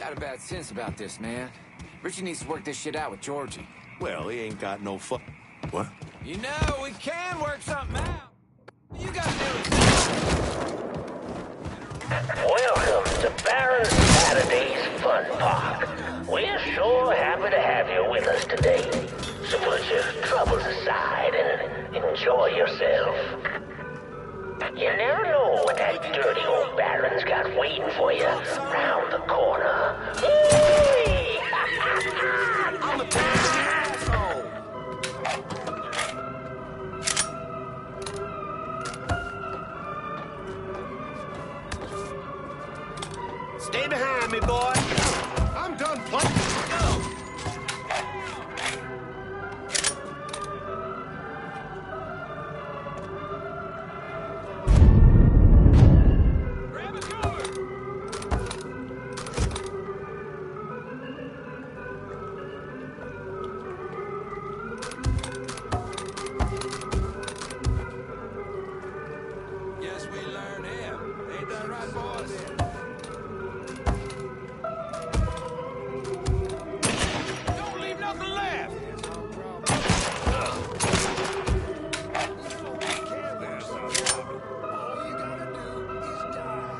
got a bad sense about this, man. Richie needs to work this shit out with Georgie. Well, he ain't got no fuck. What? You know, we can work something out. You gotta do it. Welcome to Baron Saturday's Fun Park. We're sure happy to have you with us today. So put your troubles aside and enjoy yourself. You never know what that dirty old Baron's got waiting for you round the corner. I'm a asshole. Stay behind me, boy. I'm done playing. Guess we learned him. Ain't that right, boys? Don't leave nothing left. All you gotta do is die.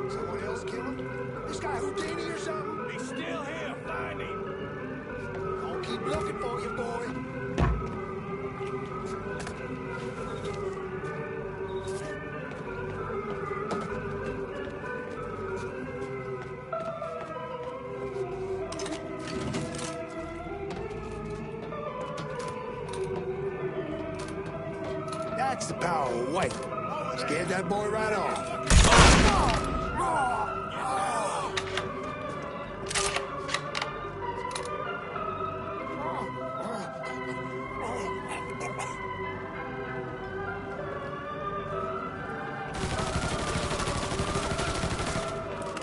Someone else kill him? This guy Houdini or something? He's still here. Find him. I'll keep looking for you, boy. That's the power of white. Scared that boy right off.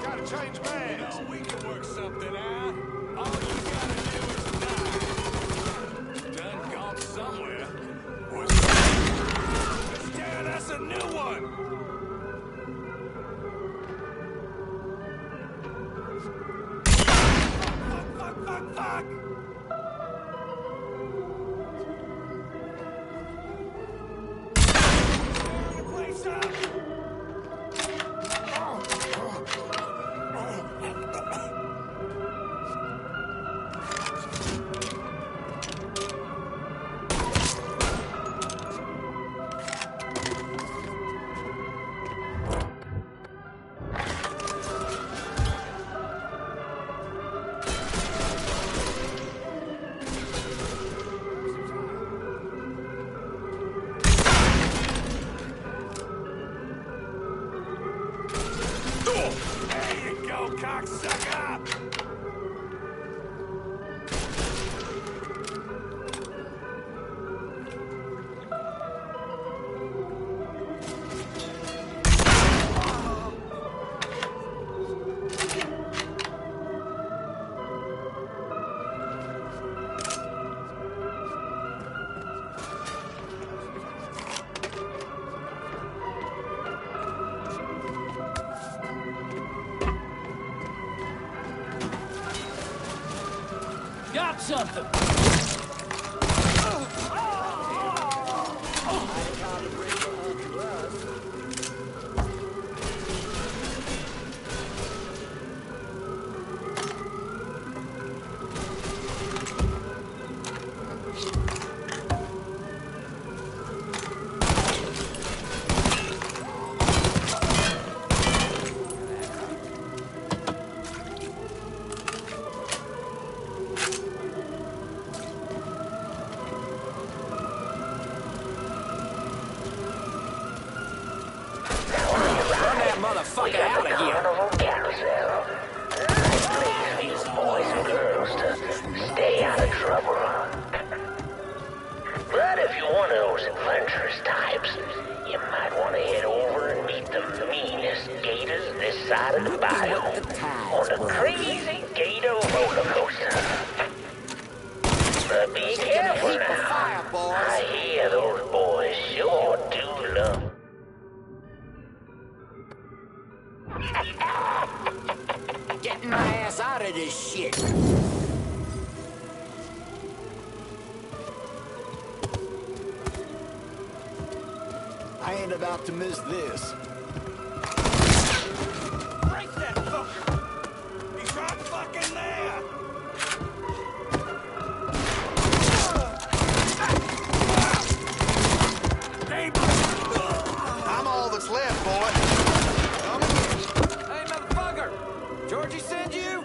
Gotta change man. You know, we can work something out. All you gotta do is die. Done gone somewhere. Dad, that's a new one. Fuck. Tear the place up. There you go, cocksucker! Got something! We motherfucker got out the of here. carnival carousel. Nice place for you boys and girls to stay out of trouble. But if you're one of those adventurous types, you might want to head over and meet the meanest gators this side of the biome on the Crazy Gator roller coaster. But be careful now. I hear those boys sure do love. Getting my ass out of this shit. I ain't about to miss this. Break that fucker! He's right fucking there! I'm all that's left, boy. Hey, motherfucker! Georgie send you?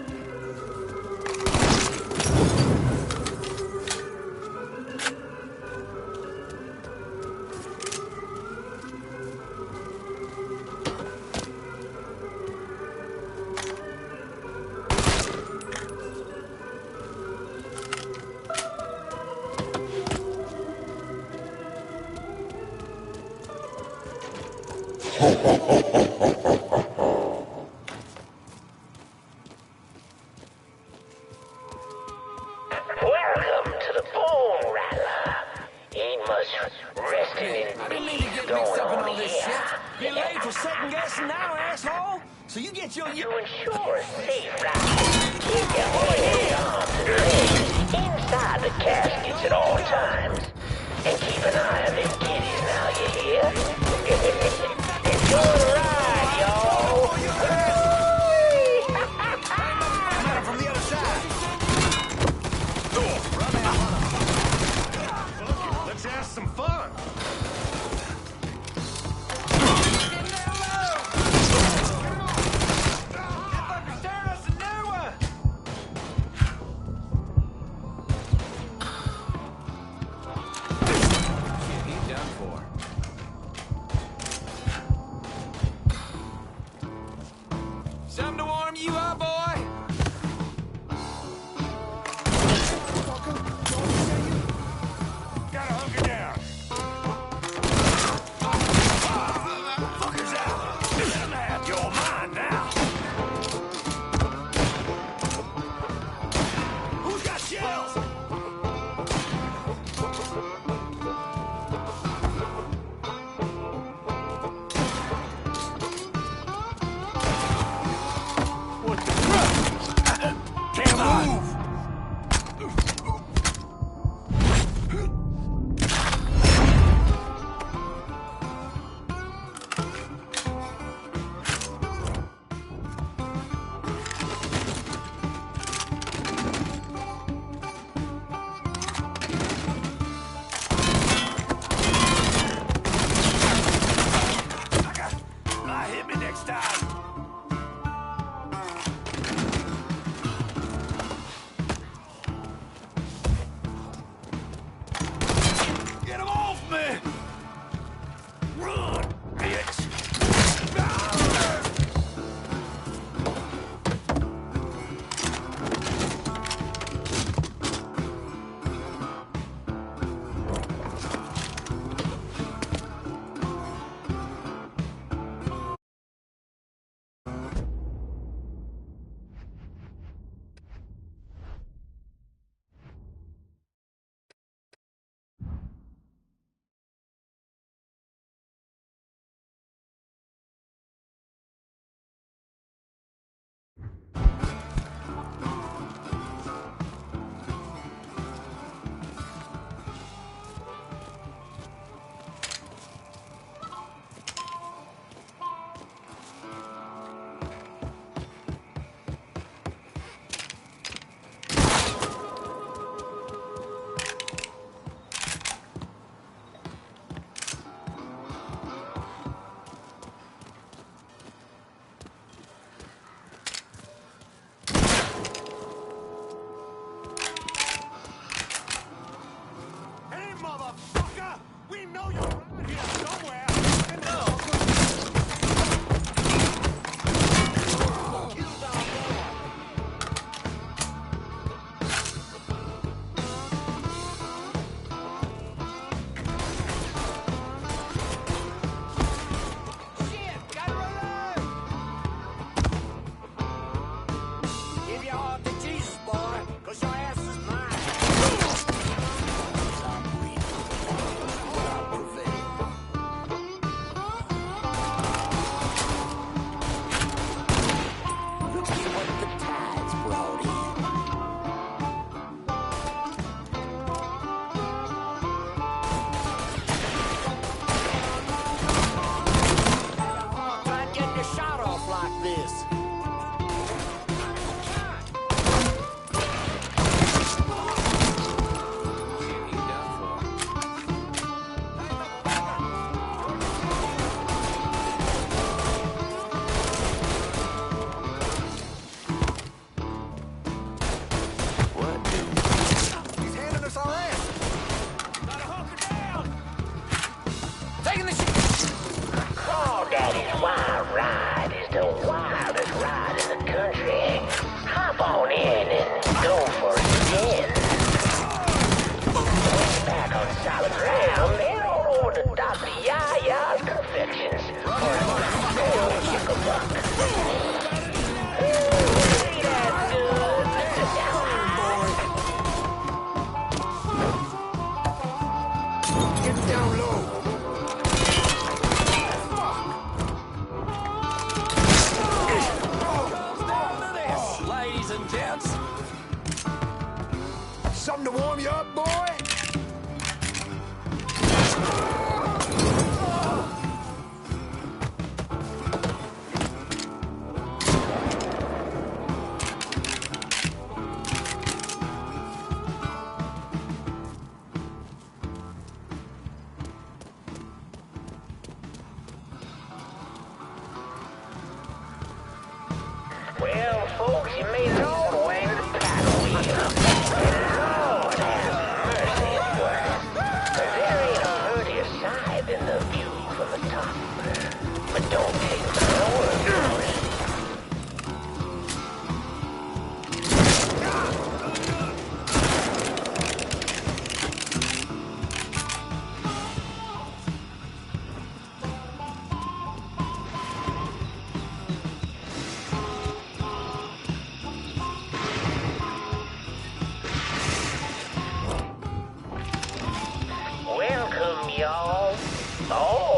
Welcome to the Bone Rattler. Ain't much resting in I didn't mean to peace get going mixed up in on all this here. shit. You late for second guessing now, asshole? So you get your... To ensure a safe ride, keep your head, arms, and legs inside the caskets at all times. And keep an eye on them kitties now, you hear? Enjoy the ride, y'all! I'm at him from the other side. Let's have some fun. He's done for.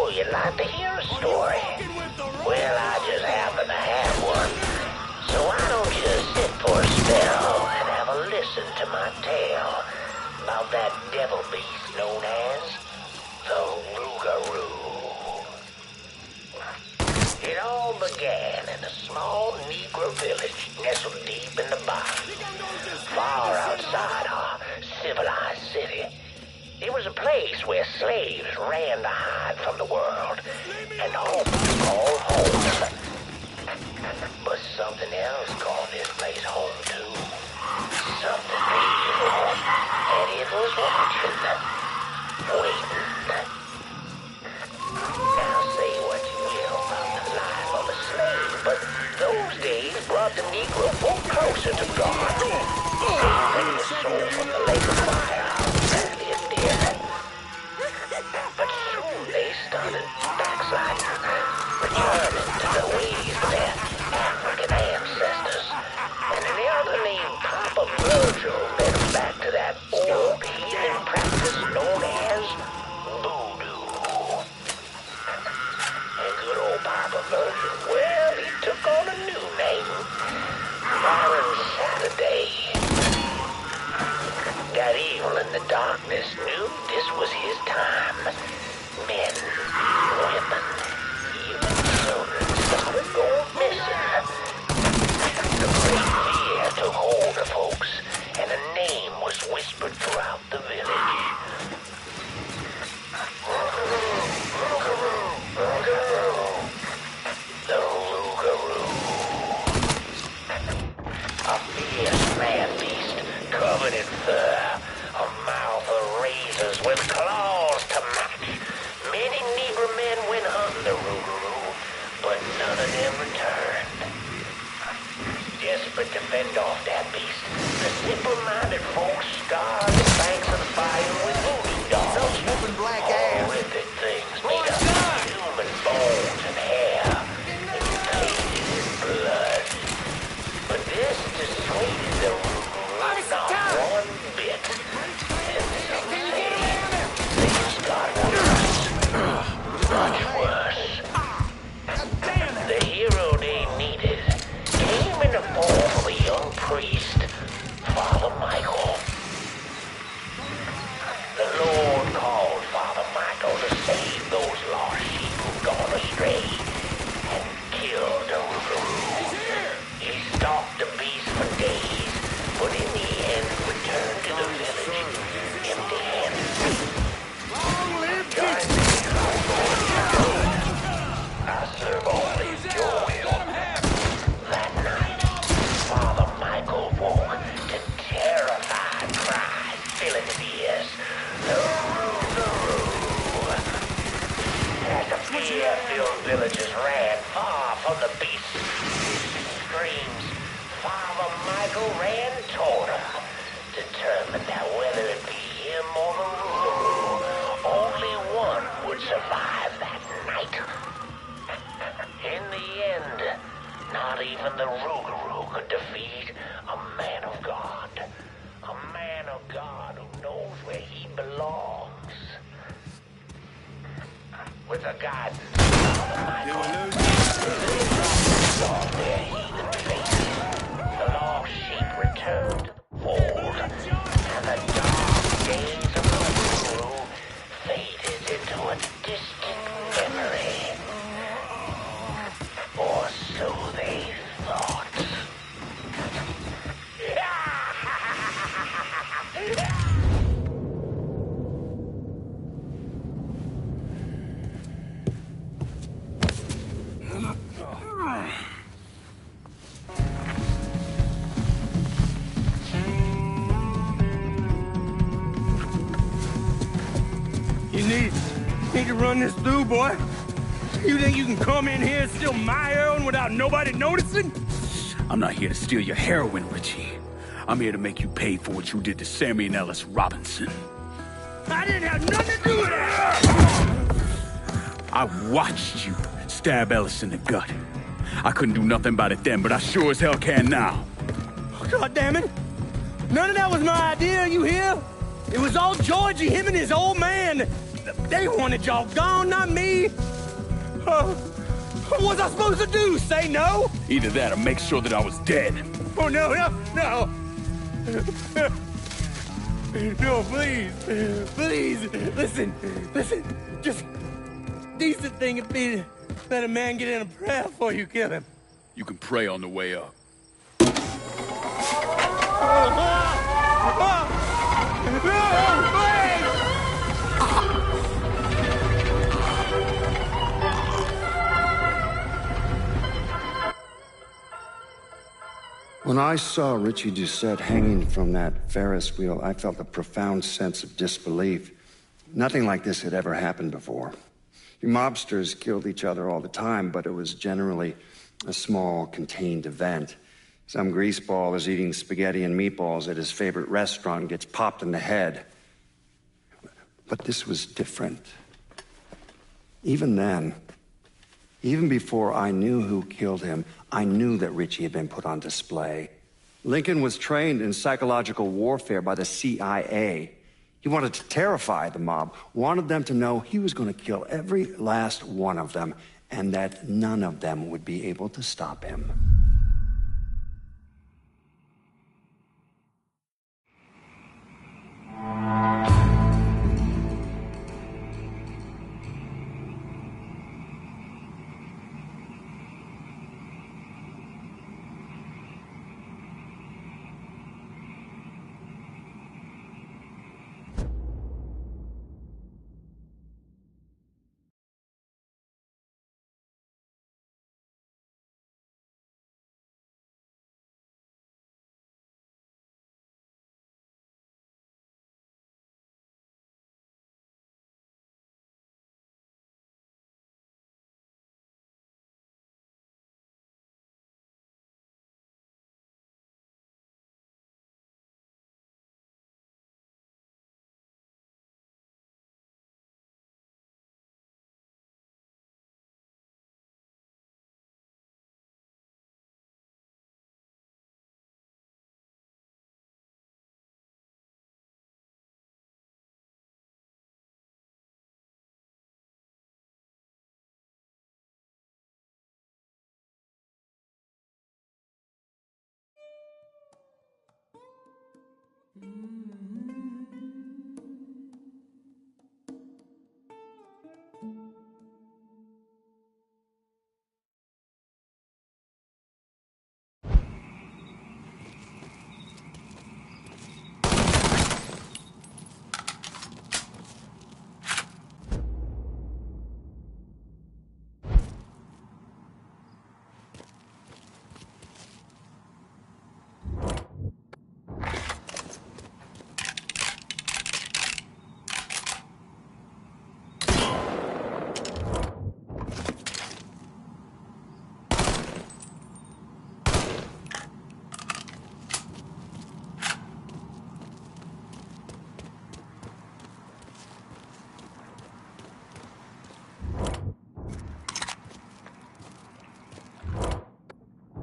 know you'd like to hear a story. Well, I just happen to have one. So why don't you sit for a spell and have a listen to my tale about that devil beast known as the Rougarou. It all began in a small Negro village nestled deep in the bayou, far outside our civilized city. It was a place where slaves ran to hide from the world, and home was called home. But something else called this place home too. Something evil, and it was watching, waiting. Now say what you will about the life of a slave, but those days brought the Negro folk closer to God. Saving his soul from the lake of fire. But soon they started backsliding, returning to the ways of their African ancestors. And an elder named Papa Virgil led them back to that old heathen practice known as voodoo. And good old Papa Virgil, well, he took on a new name, Byron Saturday. That evil in the darkness knew this was his time. Men, women, even children started going missing. The great fear took hold of folks, and a name was whispered throughout the village. The Rougarou. A fierce man-beast covered in fur, a mouth of razors with claws to match. Many Negro men went hunting the Rougarou, but none of them returned. Desperate to fend off that beast, the simple-minded folks scarred the banks of the bayou with voodoo dolls. Those whooping black ass. Horrific things made up of human bones and hair, and painted in blood. But this dissuaded the Rougarou not one bit. And some say things got worse. Much worse. The hero they needed came in the form of a young priest, Father Michael. The Lord called Father Michael to save those lost sheep who'd gone astray and killed the Rougarou. He stalked the beast for days, but in the end returned to the village empty-handed. I serve only your will. That night, Father Michael woke to terrified cries filling his ears. The Rougarou. As the fear-filled villagers ran far from the beast's screams, Father Michael ran toward him, determined that whether it be him or the Rougarou, only one would survive that night. In the end, not even the Rougarou could defeat a man of God. A man of God who knows where he belongs. With the guidance of Father Michael, saw their heathen faces. The lost sheep returned to the fold, and the dark days of the Rougarou faded into a distant memory. Or so they thought. You need to run this through, boy. You think you can come in here and steal my heroin without nobody noticing? I'm not here to steal your heroin, Richie. I'm here to make you pay for what you did to Sammy and Ellis Robinson. I didn't have nothing to do with it! I watched you stab Ellis in the gut. I couldn't do nothing about it then, but I sure as hell can now. God damn it! None of that was my idea, you hear? It was all Georgie, him and his old man. They wanted y'all gone, not me. What was I supposed to do? Say no? Either that or make sure that I was dead. Oh, no. No, please. Please. Listen. Just decent thing would be to let a man get in a prayer before you kill him. You can pray on the way up. When I saw Richie Doucette hanging from that Ferris wheel, I felt a profound sense of disbelief. Nothing like this had ever happened before. You mobsters killed each other all the time, but it was generally a small, contained event. Some greaseball is eating spaghetti and meatballs at his favorite restaurant and gets popped in the head. But this was different. Even then, even before I knew who killed him, I knew that Richie had been put on display. Lincoln was trained in psychological warfare by the CIA. He wanted to terrify the mob, wanted them to know he was going to kill every last one of them, and that none of them would be able to stop him.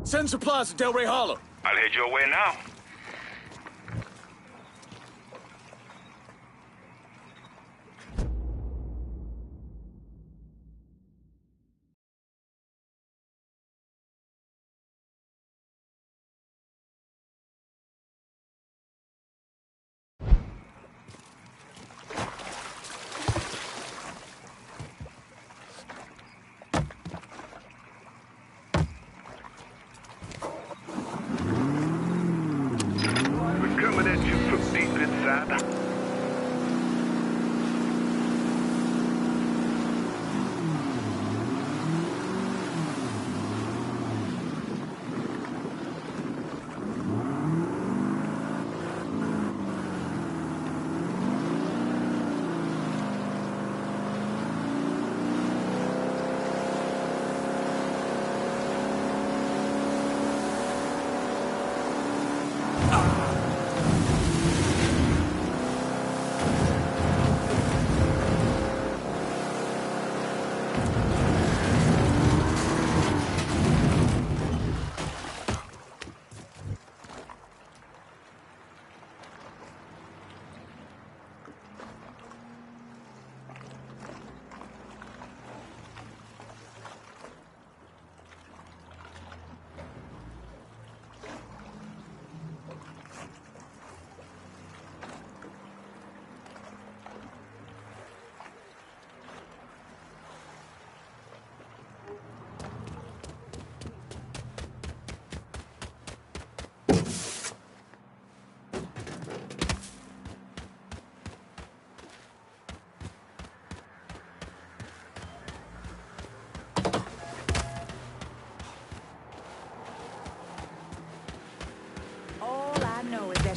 Send supplies to Delray Hollow. I'll head your way now.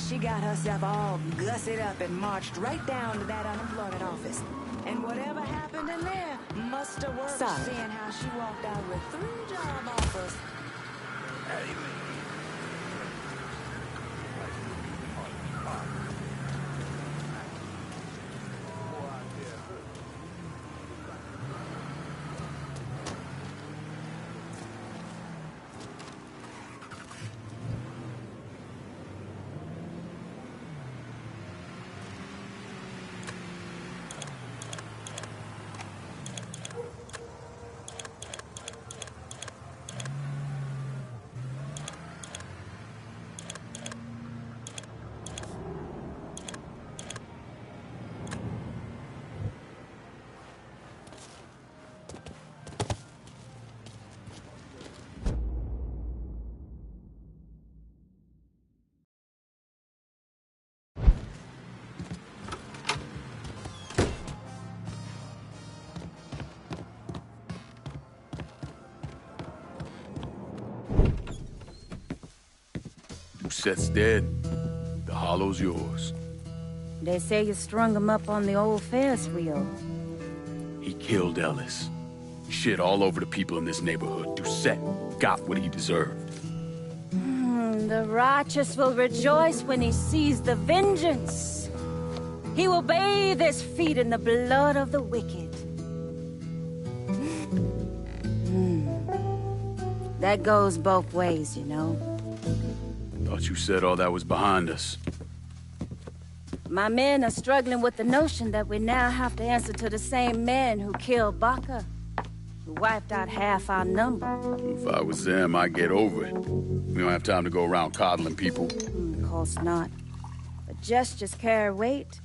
she got herself all gussied up and marched right down to that unemployment office. And whatever happened in there must have worked, seeing how she walked out with 3 job offers. Dusette's dead. The hollow's yours. They say you strung him up on the old Ferris wheel. He killed Ellis. Shit all over the people in this neighborhood. Doucette got what he deserved. The righteous will rejoice when he sees the vengeance. He will bathe his feet in the blood of the wicked. That goes both ways, you know. Thought you said all that was behind us. My men are struggling with the notion that we now have to answer to the same man who killed Baca, who wiped out half our number. If I was them, I'd get over it. We don't have time to go around coddling people. Of course not. But gestures carry weight.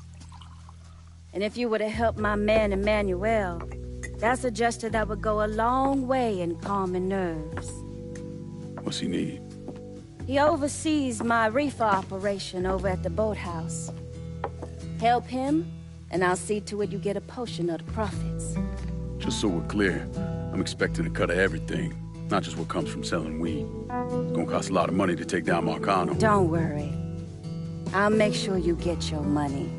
And if you were to help my man Emmanuel, that's a gesture that would go a long way in calming nerves. What's he need? He oversees my reefer operation over at the boathouse. Help him, and I'll see to it you get a portion of the profits. Just so we're clear, I'm expecting a cut of everything, not just what comes from selling weed. It's gonna cost a lot of money to take down Marcano. Don't worry. I'll make sure you get your money.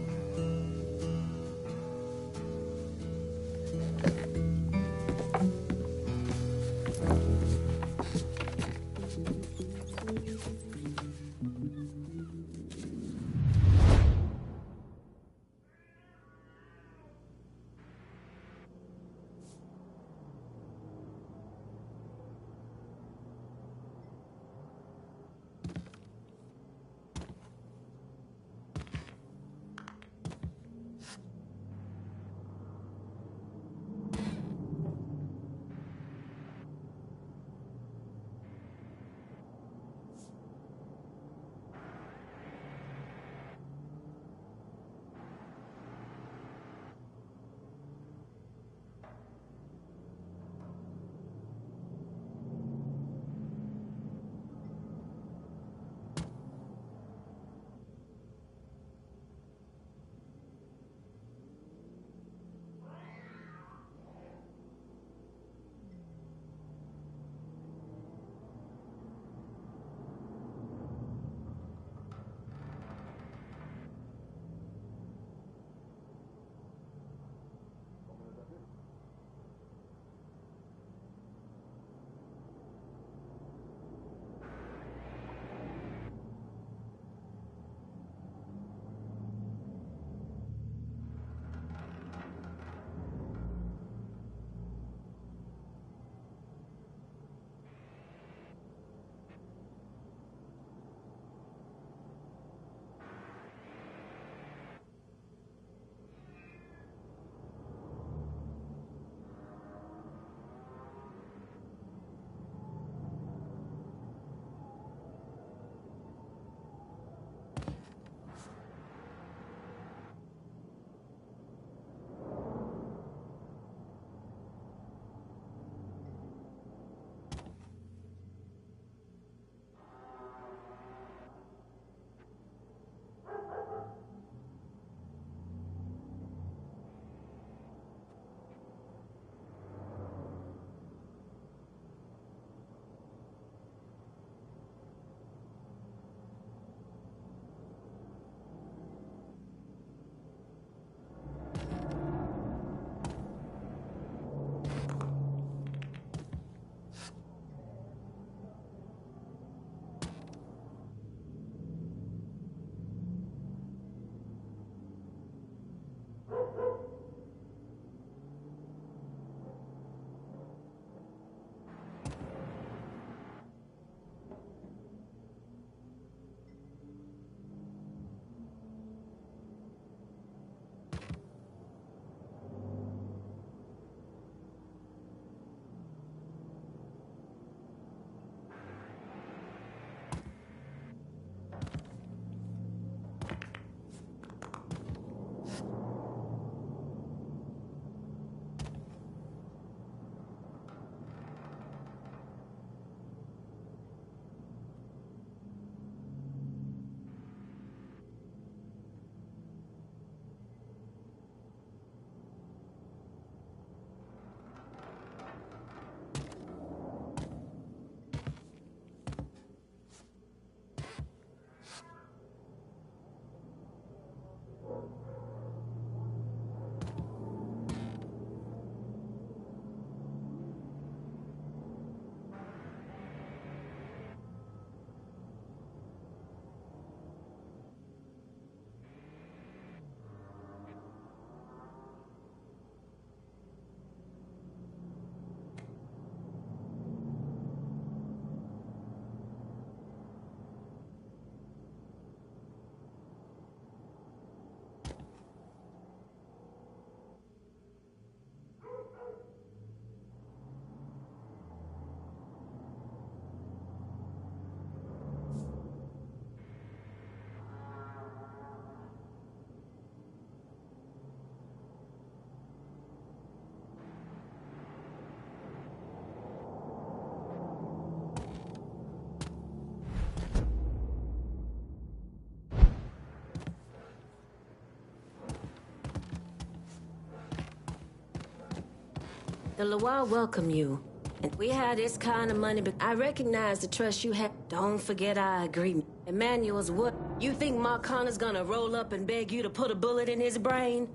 The Loire welcome you. And we had this kind of money, but I recognize the trust you have. Don't forget our agreement. Emmanuel's what? You think Mark Connor's gonna roll up and beg you to put a bullet in his brain?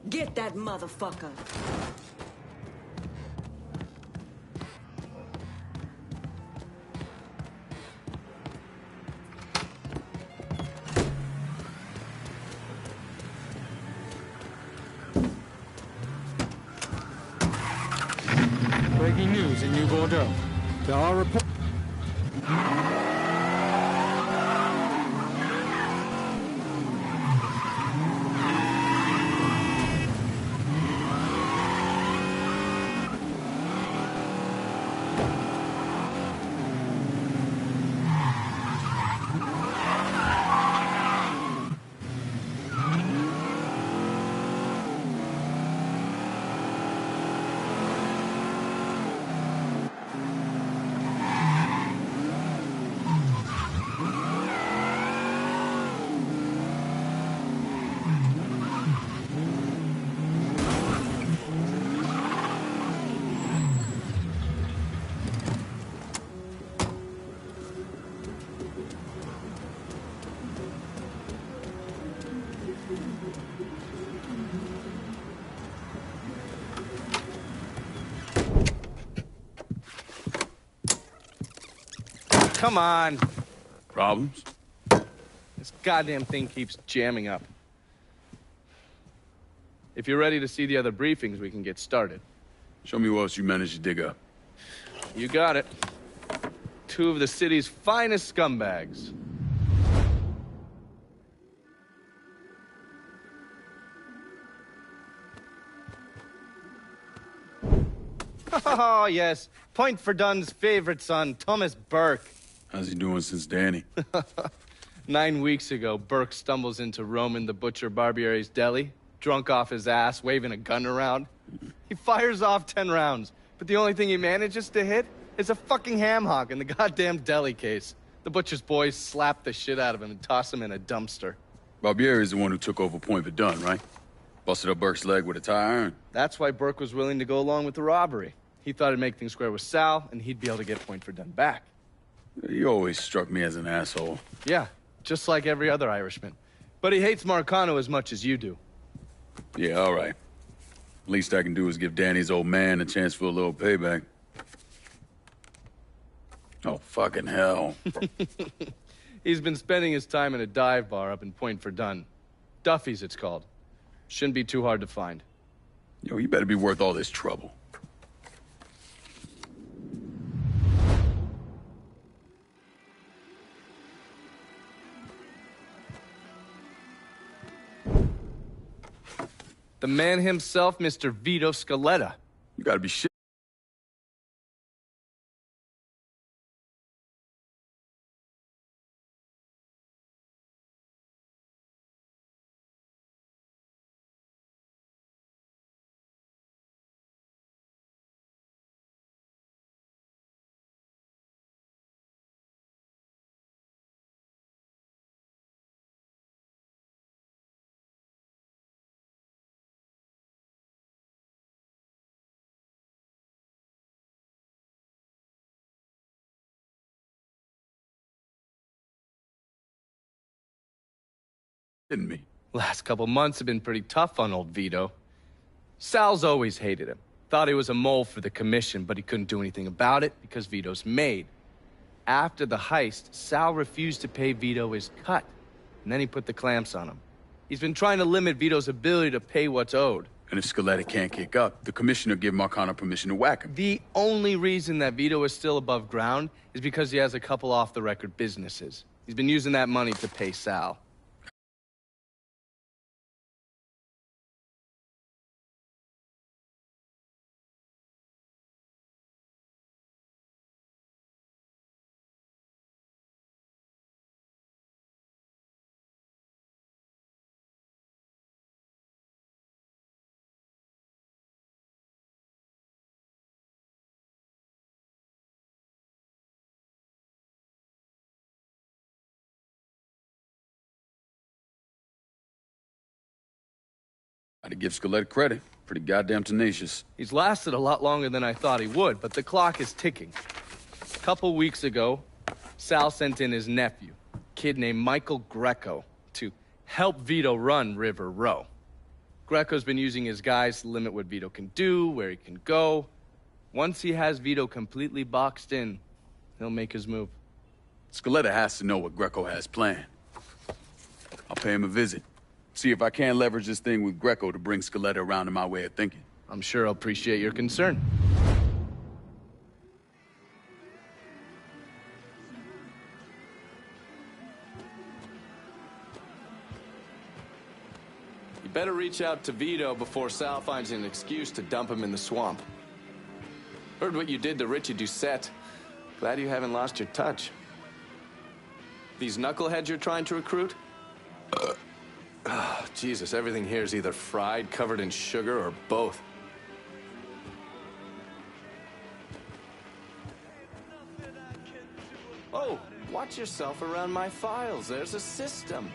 Get that motherfucker. Breaking news in New Bordeaux. There are reports. Come on. Problems? This goddamn thing keeps jamming up. If you're ready to see the other briefings, we can get started. Show me what else you managed to dig up. You got it. 2 of the city's finest scumbags. Oh, yes. Point for Dunn's favorite son, Thomas Burke. How's he doing since Danny? 9 weeks ago, Burke stumbles into Roman the Butcher Barbiere's deli, drunk off his ass, waving a gun around. He fires off 10 rounds, but the only thing he manages to hit is a fucking ham hock in the goddamn deli case. The butcher's boys slap the shit out of him and toss him in a dumpster. Barbieri is the one who took over Point Verdun, right? Busted up Burke's leg with a tire iron. That's why Burke was willing to go along with the robbery. He thought it'd make things square with Sal, and he'd be able to get Point Verdun back. He always struck me as an asshole. Yeah, just like every other Irishman. But he hates Marcano as much as you do. Yeah, all right. Least I can do is give Danny's old man a chance for a little payback. Oh, fucking hell. He's been spending his time in a dive bar up in Point Verdun. Duffy's, it's called. Shouldn't be too hard to find. Yo, you better be worth all this trouble. The man himself, Mr. Vito Scaletta. You gotta be shit. Me. Last couple months have been pretty tough on old Vito. Sal's always hated him. Thought he was a mole for the commission, but he couldn't do anything about it because Vito's made. After the heist, Sal refused to pay Vito his cut, and then he put the clamps on him. He's been trying to limit Vito's ability to pay what's owed. And if Scaletta can't kick up, the commissioner give Marcano permission to whack him. The only reason that Vito is still above ground is because he has a couple off-the-record businesses. He's been using that money to pay Sal. Gotta give Scaletta credit. Pretty goddamn tenacious. He's lasted a lot longer than I thought he would, but the clock is ticking. A couple weeks ago, Sal sent in his nephew, a kid named Michael Greco, to help Vito run River Row. Greco's been using his guys to limit what Vito can do, where he can go. Once he has Vito completely boxed in, he'll make his move. Scaletta has to know what Greco has planned. I'll pay him a visit. See if I can't leverage this thing with Greco to bring Scaletta around to my way of thinking. I'm sure he'll appreciate your concern. You better reach out to Vito before Sal finds an excuse to dump him in the swamp. Heard what you did to Richie Doucette. Glad you haven't lost your touch. These knuckleheads you're trying to recruit? Jesus, everything here is either fried, covered in sugar, or both. Oh, watch yourself around my files. There's a system.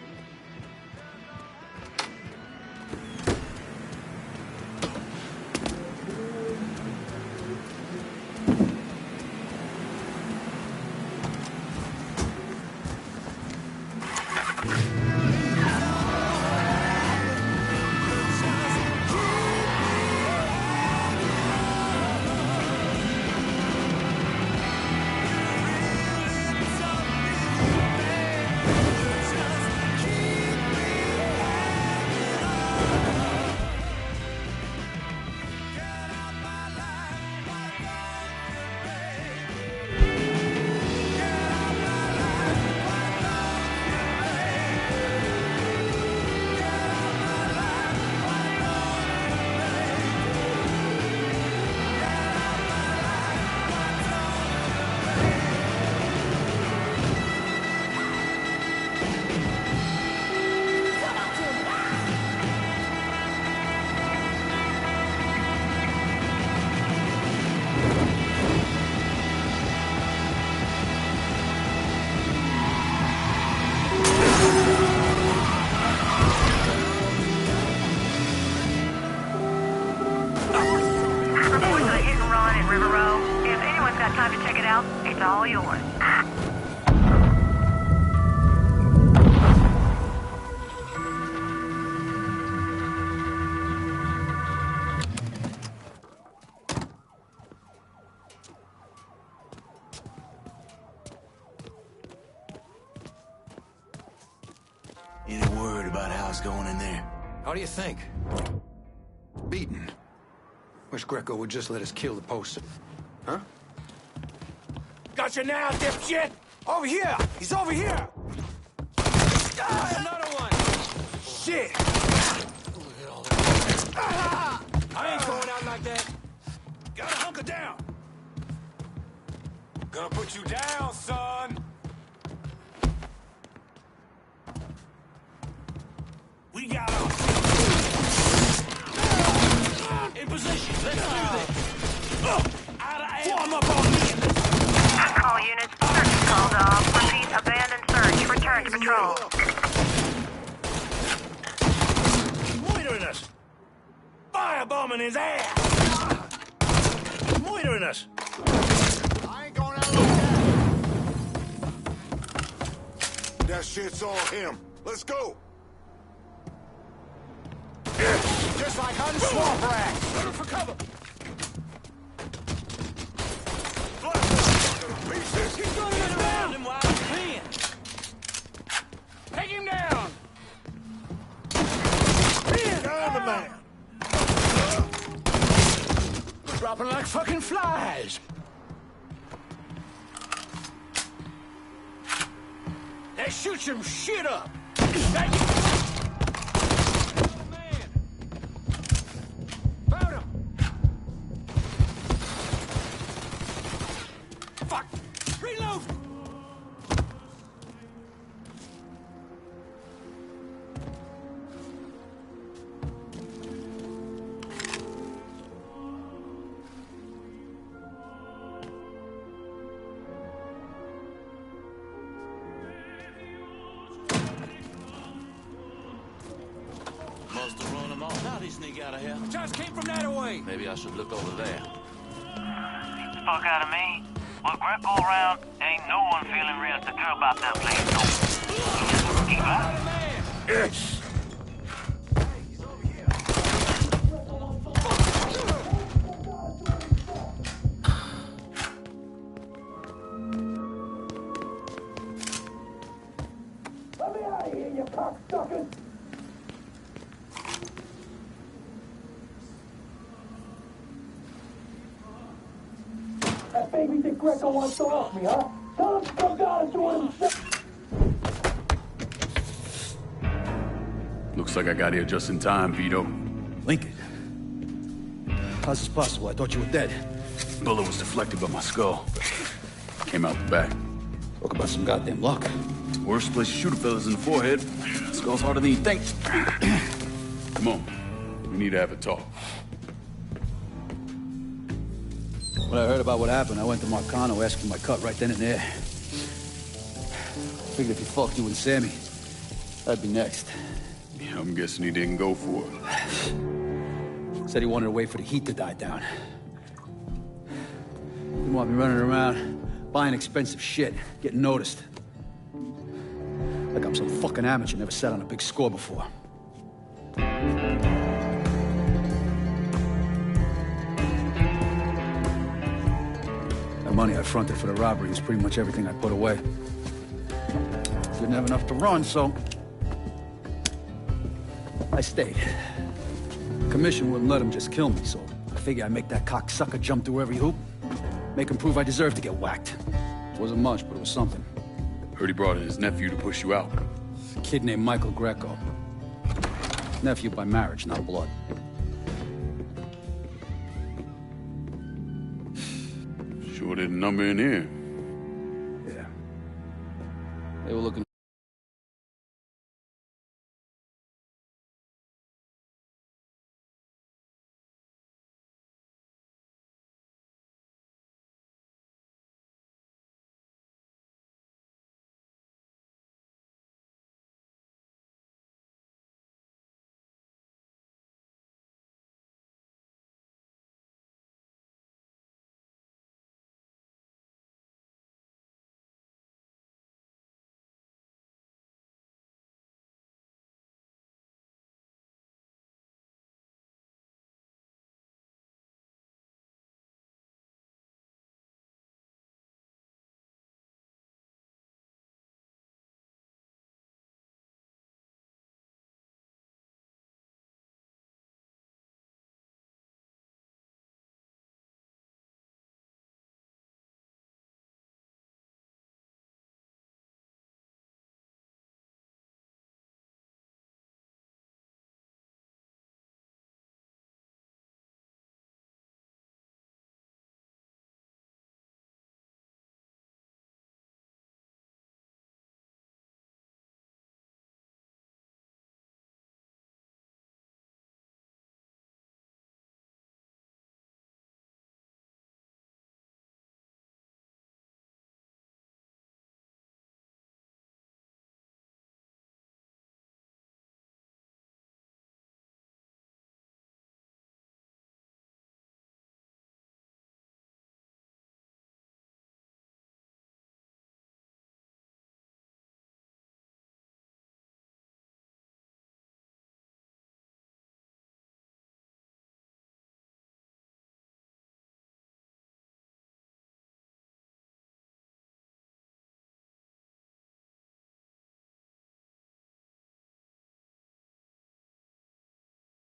It's all yours. Any word about how it's going in there? How do you think? Beaten. Wish Greco would just let us kill the poster. Huh? Got you now, dipshit! Over here! He's over here! Another one! Shit! I ain't going out like that. Gotta hunker down! Gonna put you down, son! We got him! In position, let's do this! Out of air! Form up on me! All units, search is called off. Repeat, abandoned search. Return to patrol. Moitering us! Firebombing his ass! Moitering us! I ain't going out like that. That shit's on him. Let's go. Just like hunting swamp rats. Looking for cover! Keep running around him while he's clean. Take him down! Down the man! Dropping like fucking flies! Let's shoot some shit up! Thank you! Found him! Fuck! Reload! Must have run him off. me sneak out of here. Just came from that away. Maybe I should look over there. Fuck out of me. With Greco around, ain't no one feeling real secure about that place. So, keep out. That baby that Greco wants to off me, huh? Tell him to come down and do it himself. Looks like I got here just in time, Vito. Lincoln. How's this possible? I thought you were dead. Bullet was deflected by my skull. Came out the back. Talk about some goddamn luck. Worst place to shoot a fella's in the forehead. Skull's harder than you think. Come on. We need to have a talk. When I heard about what happened, I went to Marcano asking my cut right then and there. Figured if he fucked you and Sammy, I'd be next. Yeah, I'm guessing he didn't go for it. Said he wanted to wait for the heat to die down. Didn't want me running around, buying expensive shit, getting noticed. Like I'm some fucking amateur, never sat on a big score before. The money I fronted for the robbery was pretty much everything I put away. Didn't have enough to run, so I stayed. The commission wouldn't let him just kill me, so I figured I'd make that cocksucker jump through every hoop. Make him prove I deserve to get whacked. Wasn't much, but it was something. Heard he brought in his nephew to push you out. A kid named Michael Greco. Nephew by marriage, not blood. Sure didn't number in here. Yeah. They were looking